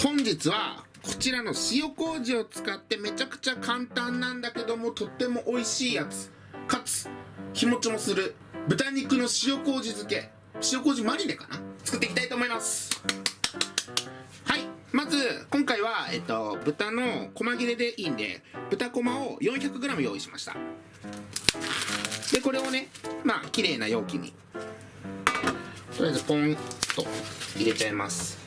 本日はこちらの塩麹を使ってめちゃくちゃ簡単なんだけどもとっても美味しいやつかつ日持ちもする豚肉の塩麹漬け、塩麹マリネかな、作っていきたいと思います。はい、まず今回は豚の細切れでいいんで豚こまを 400g 用意しました。でこれをね、綺麗な容器にとりあえずポンと入れちゃいます。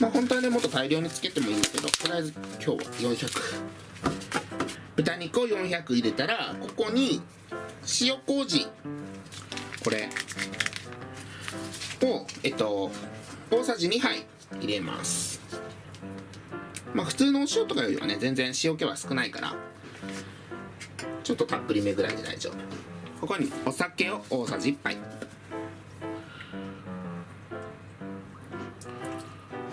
本当はねもっと大量につけてもいいんですけど、とりあえず今日は400、豚肉を400入れたら、ここに塩麹これを大さじ2杯入れます。普通のお塩とかよりはね全然塩気は少ないからちょっとたっぷりめぐらいで大丈夫。ここにお酒を大さじ1杯、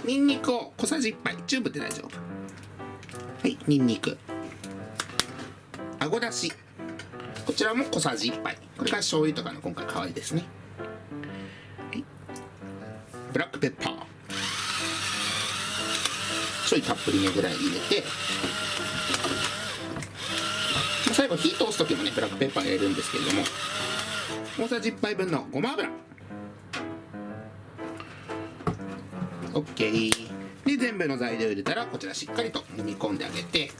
ニンニクを小さじ1杯、チューブで大丈夫。はい、ニンニク、あごだし、こちらも小さじ1杯、これが醤油とかの今回代わりですね。はい、ブラックペッパーちょいたっぷりめぐらい入れて、最後火通す時もねブラックペッパー入れるんですけれども、大さじ1杯分のごま油 OK で、全部の材料入れたらこちらしっかりと揉み込んであげて、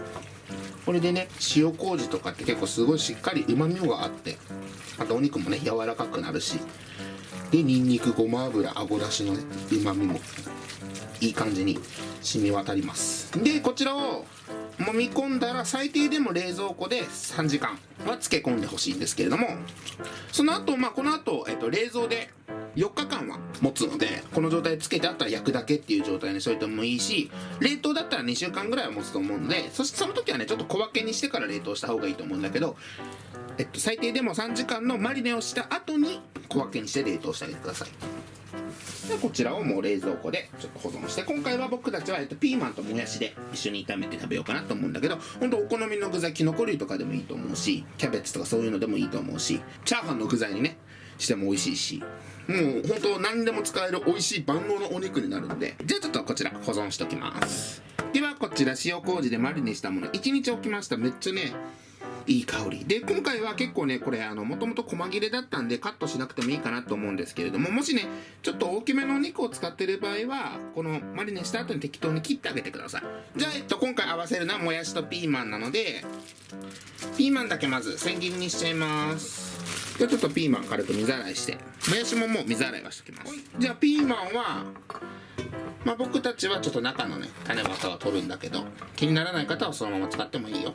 これでね塩麹とかって結構すごいしっかりうまみがあって、あとお肉もね柔らかくなるし、でニンニク、ごま油、あごだしのねうまみもいい感じに染み渡ります。でこちらを揉み込んだら最低でも冷蔵庫で3時間は漬け込んでほしいんですけれども、その後この後、冷蔵で4日間は持つので、この状態でつけてあったら焼くだけっていう状態にしといてもいいし、冷凍だったら2週間ぐらいは持つと思うので、その時はねちょっと小分けにしてから冷凍した方がいいと思うんだけど、最低でも3時間のマリネをした後に小分けにして冷凍してあげてください。でこちらをもう冷蔵庫でちょっと保存して、今回は僕たちはピーマンともやしで一緒に炒めて食べようかなと思うんだけど、本当お好みの具材、きのこ類とかでもいいと思うし、キャベツとかそういうのでもいいと思うし、チャーハンの具材にねしても美味しいし、もう本当何でも使える美味しい万能のお肉になるので、じゃあちょっとこちら保存しておきます。ではこちら塩麹でマリネしたもの1日置きました。めっちゃねいい香りで、今回は結構ねこれもともと細切れだったんでカットしなくてもいいかなと思うんですけれども、もしねちょっと大きめのお肉を使っている場合はこのマリネした後に適当に切ってあげてください。じゃあ今回合わせるのはもやしとピーマンなので、ピーマンだけまず千切りにしちゃいます。じゃあちょっとピーマン軽く水洗いして、もやしももう水洗いはしておきます。じゃあピーマンは僕たちはちょっと中のね種わたは取るんだけど、気にならない方はそのまま使ってもいいよ。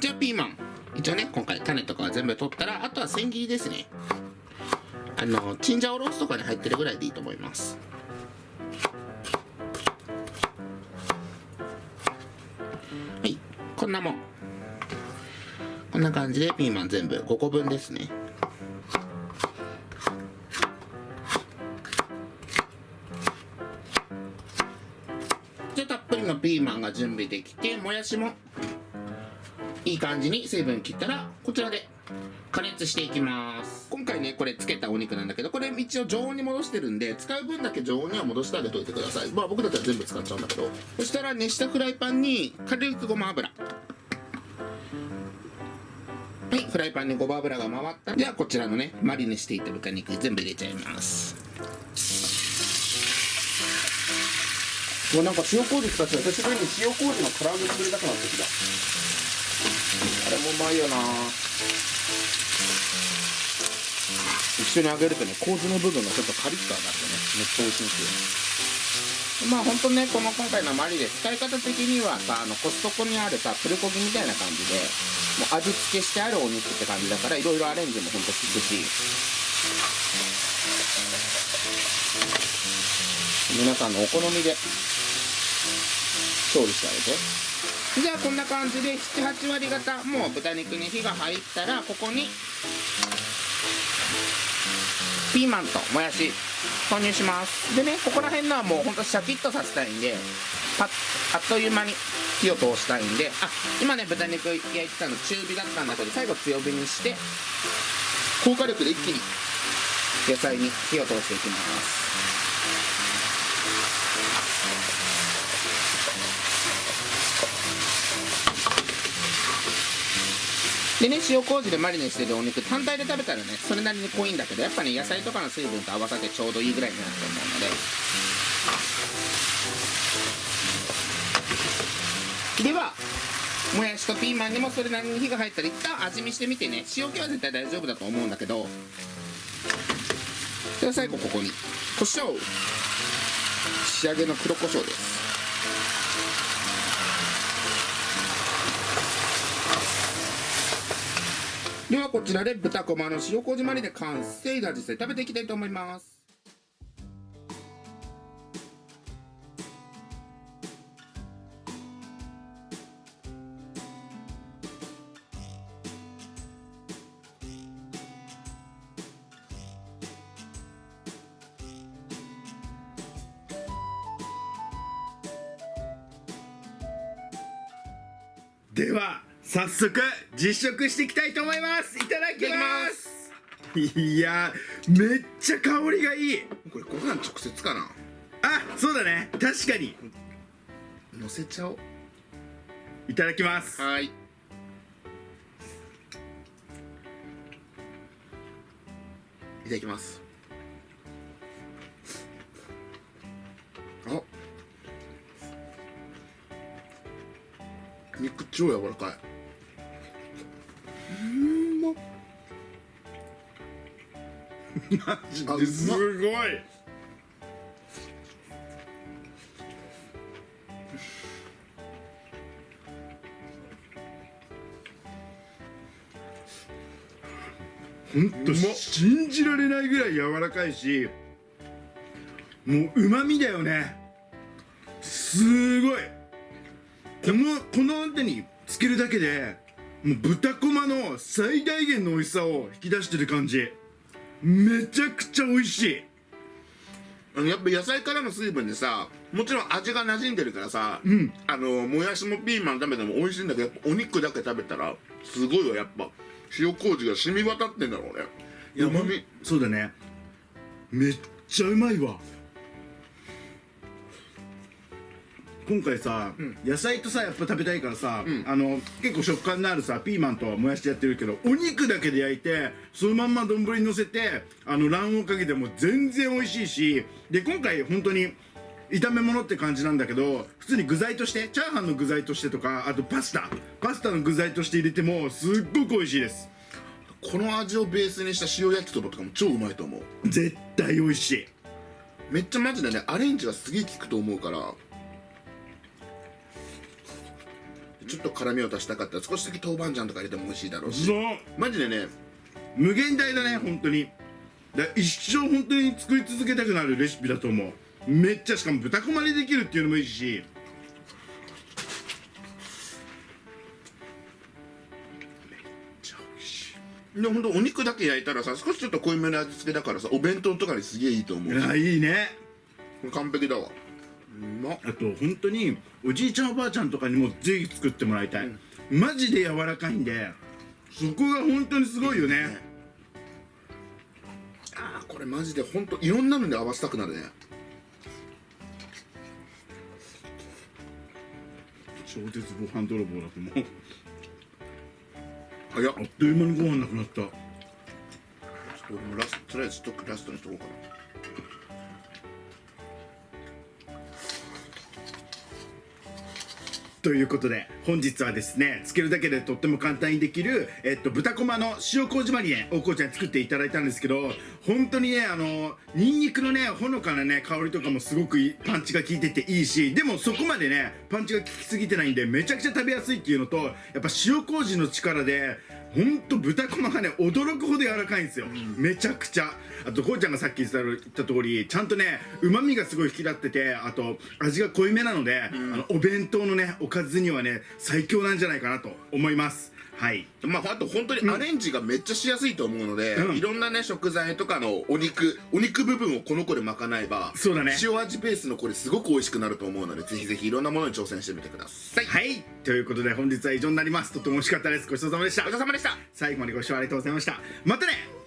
じゃあピーマン一応ね今回種とかは全部取ったら、あとは千切りですね。チンジャオロースとかに入ってるぐらいでいいと思います。はい、こんなもん、こんな感じでピーマン全部5個分ですね。じゃあたっぷりのピーマンが準備できて、もやしもいい感じに水分切ったらこちらで加熱していきます。今回ねこれつけたお肉なんだけど、これ一応常温に戻してるんで使う分だけ常温には戻してあげといてください。僕だったら全部使っちゃうんだけど、そしたら熱したフライパンに軽くごま油、はい、フライパンにごま油が回ったら、じゃあこちらのねマリネしていた豚肉全部入れちゃいます。なんか塩麹使って久しぶりに塩麹の唐揚げ作りたくなってきた。あれもうまいよな。一緒に揚げるとね麹の部分がちょっとカリッと揚がってねめっちゃ美味しいんですよ。ほんとねこの今回のマリネ使い方的にはさ、コストコにあるさプルコギみたいな感じでもう味付けしてあるお肉って感じだから、いろいろアレンジもほんと効くし、皆さんのお好みで調理してあげて。じゃあこんな感じで 7,8 割方もう豚肉に火が入ったら、ここにピーマンともやし投入します。でねここら辺のはもうほんとシャキッとさせたいんで、あっという間に火を通したいんで、今ね豚肉焼いてたの中火だったんだけど、最後強火にして高火力で一気に野菜に火を通していきます。でね、塩麹でマリネしてるお肉単体で食べたらねそれなりに濃いんだけど、やっぱね野菜とかの水分と合わさってちょうどいいぐらいになると思うので、ではもやしとピーマンにもそれなりに火が入ったら一旦味見してみてね。塩気は絶対大丈夫だと思うんだけど、では最後ここに胡椒、仕上げの黒胡椒です。ではこちらで豚こまの塩麹マリネ完成で、実際食べていきたいと思います。では早速実食していきたいと思います。いただきます。いやめっちゃ香りがいい。これご飯直接かな。あ、そうだね、確かに。のせちゃおう。いただきます。はい。いただきます。あ、肉超柔らかい。マジですごい。ほんと信じられないぐらい柔らかいし、もう旨味だよね。すごい。この手につけるだけでもう豚こまの最大限の美味しさを引き出してる感じ。めちゃくちゃ美味しい。やっぱ野菜からの水分でさ、もちろん味が馴染んでるからさ、もやしもピーマン食べても美味しいんだけど、やっぱお肉だけ食べたらすごいわ。やっぱ塩麹が染み渡ってんだろうね。いや、そうだね、めっちゃうまいわ。今回さ、野菜とさやっぱ食べたいからさ、結構食感のあるさピーマンともやしでやってるけど、お肉だけで焼いてそのまんま丼にのせて卵黄かけても全然美味しいし、で今回本当に炒め物って感じなんだけど、普通に具材としてチャーハンの具材としてとか、あとパスタの具材として入れてもすっごく美味しいです。この味をベースにした塩焼きそばとかも超うまいと思う。絶対美味しい。めっちゃマジでね、アレンジがすげえ効くと思うから、ちょっと辛みを足したかったら少しだけ豆板醤とか入れても美味しいだろうし、そうマジでね無限大だね本当に。一生本当に作り続けたくなるレシピだと思う。めっちゃ、しかも豚こまでできるっていうのもいいし、めっちゃ美味しい。でほんとお肉だけ焼いたらさ、少しちょっと濃いめの味付けだからさ、お弁当とかにすげえいいと思う。いいね。これ完璧だわ。あと本当におじいちゃんおばあちゃんとかにもぜひ作ってもらいたい、マジで柔らかいんで、そこが本当にすごいよね。これマジで本当いろんなので合わせたくなるね。超絶ご飯泥棒だと思う。早っ。あっという間にご飯なくなった。ちょっと俺もとりあえずラストにしとこうかな。ということで本日はですね、つけるだけでとっても簡単にできる、豚こまの塩麹マリネをこうちゃんに作っていただいたんですけど、本当にねニンニクのねほのかなね香りとかもすごくパンチが効いてていいし、でもそこまでねパンチが効きすぎてないんでめちゃくちゃ食べやすいっていうのと、やっぱ塩麹の力でほんと豚こまがね驚くほど柔らかいんですよ、めちゃくちゃ。あとこうちゃんがさっき言った通りちゃんとね旨味がすごい引き立ってて、あと味が濃いめなので、お弁当のねおかずにはね最強なんじゃないかなと思います。はい。あと本当にアレンジがめっちゃしやすいと思うので、いろんなね食材とかのお肉部分をこの子で賄えば、そうだね、塩味ベースのこれすごく美味しくなると思うので、ぜひぜひいろんなものに挑戦してみてください。はい、ということで本日は以上になります。とても美味しかったです。ごちそうさまでした。ごちそうさまでした。最後までご視聴ありがとうございました。またね。